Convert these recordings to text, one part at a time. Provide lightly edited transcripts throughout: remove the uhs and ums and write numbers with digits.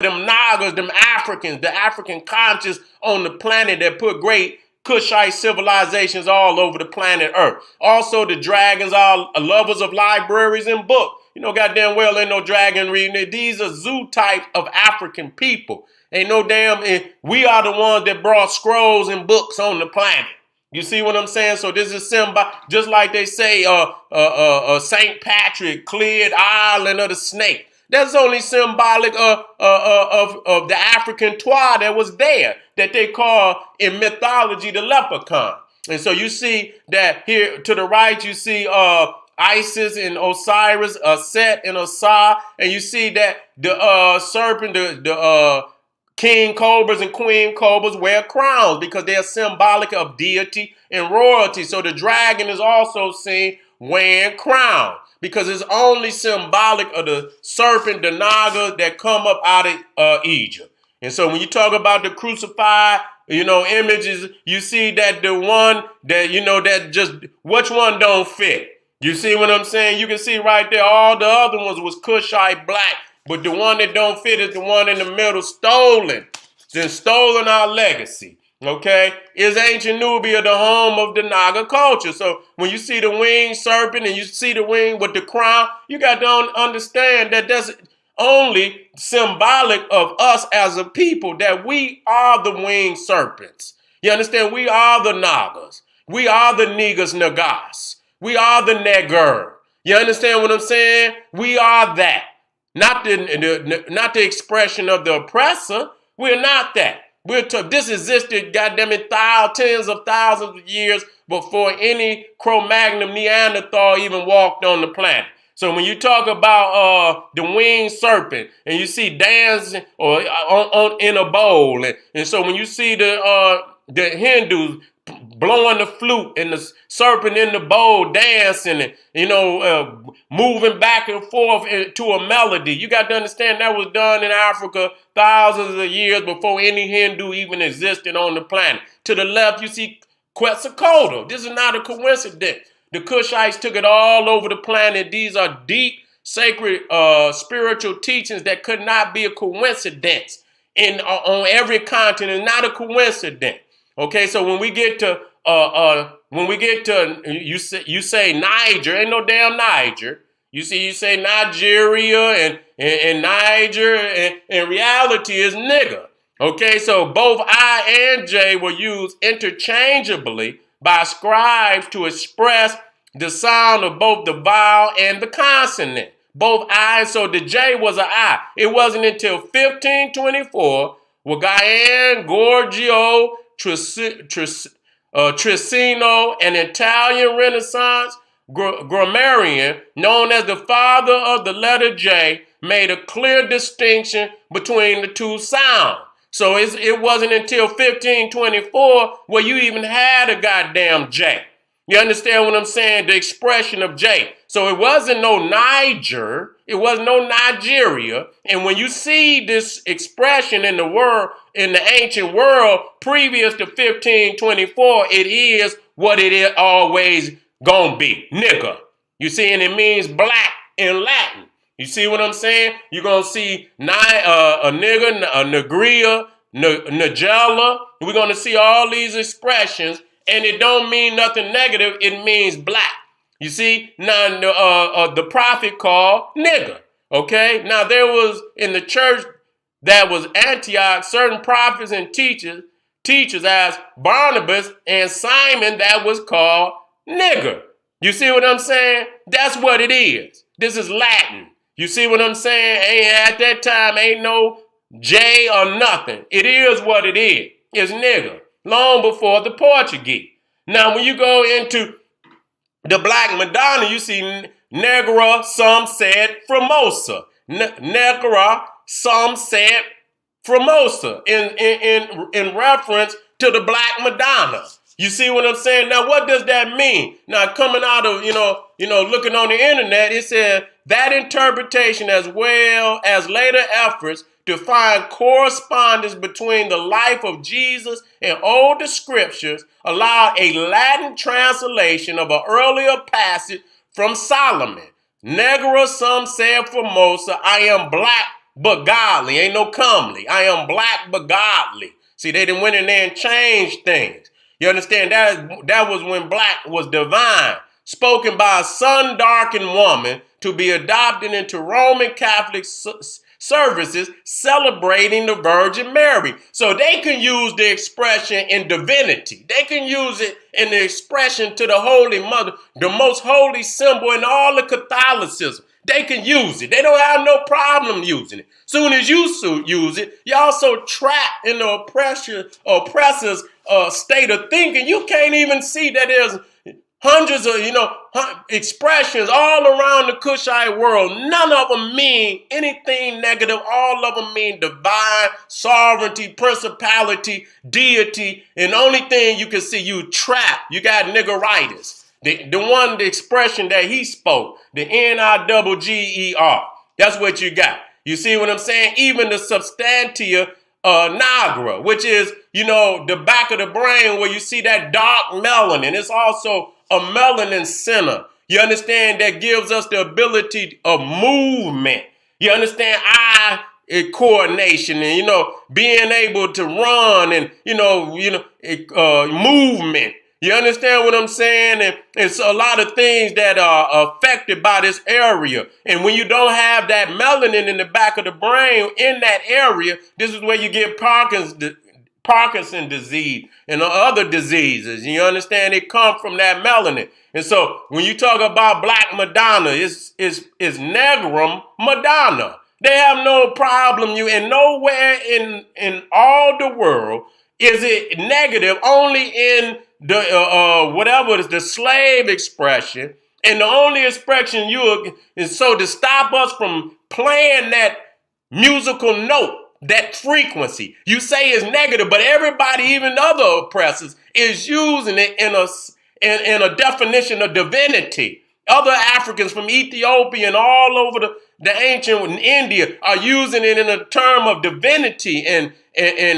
them Nagas, them Africans, the African conscious on the planet that put great Cushite civilizations all over the planet Earth. Also, the dragons are lovers of libraries and books. You know, goddamn well ain't no dragon reading it. These are zoo type of African people. Ain't no damn, we are the ones that brought scrolls and books on the planet. You see what I'm saying? So this is symbol, just like they say, St. Patrick cleared Ireland of the snake. That's only symbolic of the African twa that was there, that they call in mythology the leprechaun. And so you see that here to the right, you see Isis and Osiris, Set and Osir, and you see that the serpent, the king cobras and queen cobras wear crowns because they are symbolic of deity and royalty. So the dragon is also seen wearing crown because it's only symbolic of the serpent, the Naga that come up out of Egypt. And so when you talk about the crucified, images, you see that the one that, that just, which one don't fit? You see what I'm saying? You can see right there, all the other ones was Cushite black. But the one that don't fit is the one in the middle, stolen. Then stolen our legacy, okay? Is ancient Nubia the home of the Naga culture? So when you see the winged serpent and you see the wing with the crown, you got to understand that that's only symbolic of us as a people, that we are the winged serpents. You understand? We are the Nagas. We are the Negas Nagas. We are the Neger. You understand what I'm saying? We are that. Not the expression of the oppressor. We're not that. This existed, goddamn it, tens of thousands of years before any Cro-Magnon Neanderthal even walked on the planet. So when you talk about the winged serpent and you see dancing or in a bowl, and so when you see the Hindus blowing the flute and the serpent in the bowl dancing and, moving back and forth to a melody. You got to understand that was done in Africa thousands of years before any Hindu even existed on the planet. To the left, you see Quetzalcoatl. This is not a coincidence. The Cushites took it all over the planet. These are deep, sacred, spiritual teachings that could not be a coincidence on every continent. Not a coincidence. Okay, so when we get to you say Niger, ain't no damn Niger. You say Nigeria and Niger, and in reality is nigger. Okay, so both I and J were used interchangeably by scribes to express the sound of both the vowel and the consonant. Both I, so the J was an I. It wasn't until 1524 with Guyan Gorgio Trissino, an Italian Renaissance grammarian known as the father of the letter J, made a clear distinction between the two sounds. So it wasn't until 1524 where you even had a goddamn J. You understand what I'm saying? The expression of J. So it wasn't no Niger. It was no Nigeria. And when you see this expression in the world, in the ancient world, previous to 1524, it is what it is always gonna be. Nigger. You see, and it means black in Latin. You see what I'm saying? You're gonna see a nigger, a negria, nigella. We're gonna see all these expressions, and it don't mean nothing negative. It means black. You see, now the prophet called nigger. Okay, now there was in the church that was Antioch certain prophets and teachers as Barnabas and Simon that was called nigger. You see what I'm saying? That's what it is. This is Latin. You see what I'm saying? At that time, ain't no J or nothing. It is what it is. It's nigger. Long before the Portuguese. Now, when you go into the Black Madonna, you see Negra, some said Formosa. Negra, some said Formosa in reference to the Black Madonna. You see what I'm saying? Now, what does that mean? Now, coming out of, looking on the internet, it said that interpretation as well as later efforts to find correspondence between the life of Jesus and older scriptures allowed a Latin translation of an earlier passage from Solomon. Negra, some said Formosa, I am black but godly. Ain't no comely. I am black but godly. See, they done went in there and changed things. You understand? That was when black was divine, spoken by a sun-darkened woman to be adopted into Roman Catholic services celebrating the Virgin Mary. So they can use the expression in divinity. They can use it in the expression to the Holy Mother, the most holy symbol in all of Catholicism. They can use it. They don't have no problem using it. Soon as you use it, you're also trapped in the oppressor's state of thinking. You can't even see that there's hundreds of, expressions all around the Cushite world. None of them mean anything negative. All of them mean divine, sovereignty, principality, deity. And the only thing you can see, you trapped. You got niggeritis. The expression that he spoke, the Niger. That's what you got. You see what I'm saying? Even the substantia nigra, which is, the back of the brain where you see that dark melanin. It's also a melanin center. You understand? That gives us the ability of movement. You understand? Eye coordination and, being able to run and, movement. You understand what I'm saying? And it's a lot of things that are affected by this area. And when you don't have that melanin in the back of the brain in that area, this is where you get Parkinson's disease and other diseases. You understand? It comes from that melanin. And so when you talk about Black Madonna, it's Negrum Madonna. They have no problem. And nowhere in all the world is it negative, only in the whatever it is, the slave expression. And the only expression is so to stop us from playing that musical note, that frequency. You say it's negative, but everybody, even other oppressors, is using it in a definition of divinity. Other Africans from Ethiopia and all over the ancient India are using it in a term of divinity and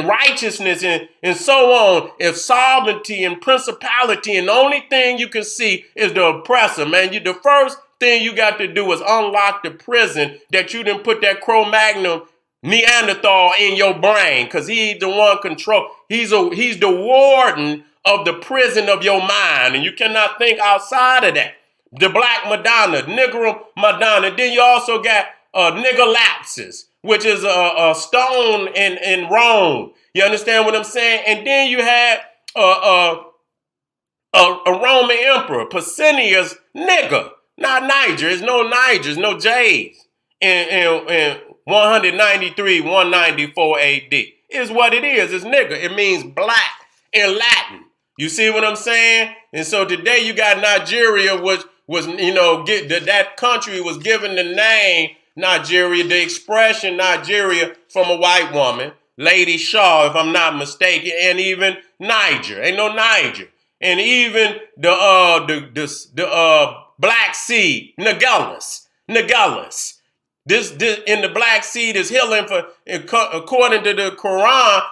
righteousness and so on, and sovereignty and principality. And the only thing you can see is the oppressor, man. The first thing you got to do is unlock the prison that you didn't put that Cro-Magnon Neanderthal in your brain, because he's the one control. He's the warden of the prison of your mind, and you cannot think outside of that. The Black Madonna, Negro Madonna. Then you also got Nigalapsis, which is a stone in Rome. You understand what I'm saying? And then you had a Roman emperor, Pesinius Nigger, not Niger. There's no Nigers, no J's in 193, 194 AD. Is what it is. It's nigger. It means black in Latin. You see what I'm saying? And so today you got Nigeria, which was, that country was given the name Nigeria, the expression Nigeria, from a white woman, Lady Shaw, if I'm not mistaken, and even Niger. Ain't no Niger. And even the Black Sea, Nagellus. This in the Black Sea is healing for, according to the Quran.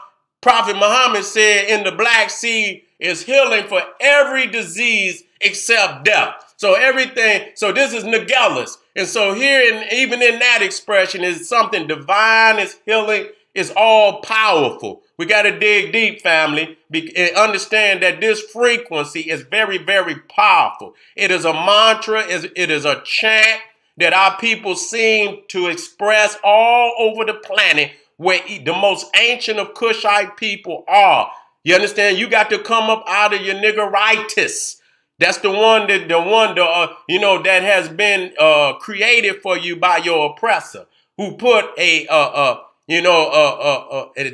Prophet Muhammad said in the Black Sea is healing for every disease except death. So this is Nagellus. And so even in that expression is something divine, is healing, is all powerful. We got to dig deep, family, and understand that this frequency is very, very powerful. It is a mantra, it is a chant that our people seem to express all over the planet, where the most ancient of Cushite people are. You understand? You got to come up out of your niggeritis. That's the one that has been created for you by your oppressor, who put a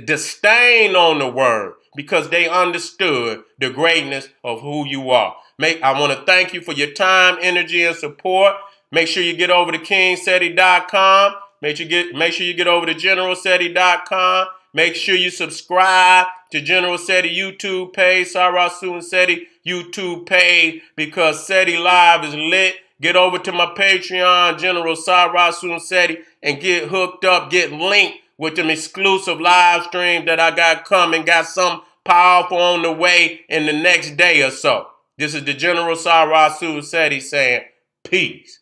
disdain on the word because they understood the greatness of who you are. I want to thank you for your time, energy, and support. Make sure you get over to kingseti.com. Make sure you get over to generalseti.com. Make sure you subscribe to General Seti YouTube page, Sara Suten Seti YouTube page, because Seti Live is lit. Get over to my Patreon, General Sara Suten Seti, and get hooked up, get linked with them exclusive live streams that I got coming. Got some powerful on the way in the next day or so. This is the General Sara Suten Seti saying peace.